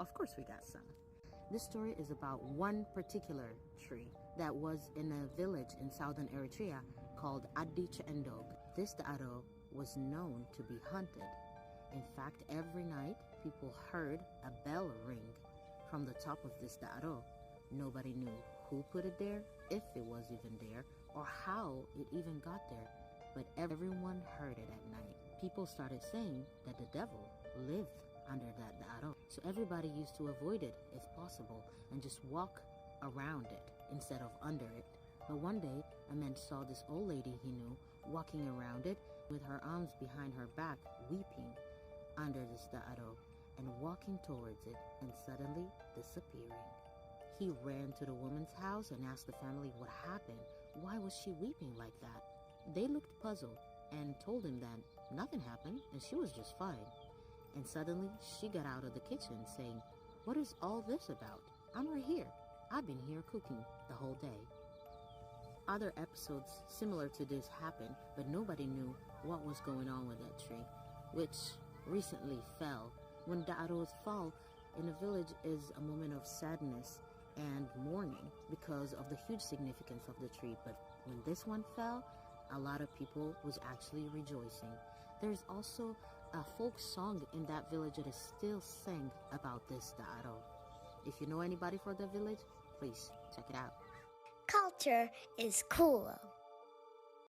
Of course we got some. This story is about one particular tree that was in a village in southern Eritrea called Adiche Endog. This Da'aro was known to be haunted. In fact, every night people heard a bell ring from the top of this Da'aro. Nobody knew who put it there, if it was even there, or how it even got there. But everyone heard it at night. People started saying that the devil lived under that Da'aro. So everybody used to avoid it if possible and just walk around it instead of under it. But one day, a man saw this old lady he knew walking around it with her arms behind her back, weeping under this Da'aro and walking towards it and suddenly disappearing. He ran to the woman's house and asked the family what happened. Why was she weeping like that? They looked puzzled and told him that nothing happened and she was just fine. And suddenly she got out of the kitchen saying, "What is all this about? I'm right here. I've been here cooking the whole day." Other episodes similar to this happened, but nobody knew what was going on with that tree, which recently fell. When Da'aros fall in a village is a moment of sadness and mourning because of the huge significance of the tree. But when this one fell, a lot of people was actually rejoicing. There's also a folk song in that village that is still sang about this Da'aro. If you know anybody from the village, please check it out. Culture is cool.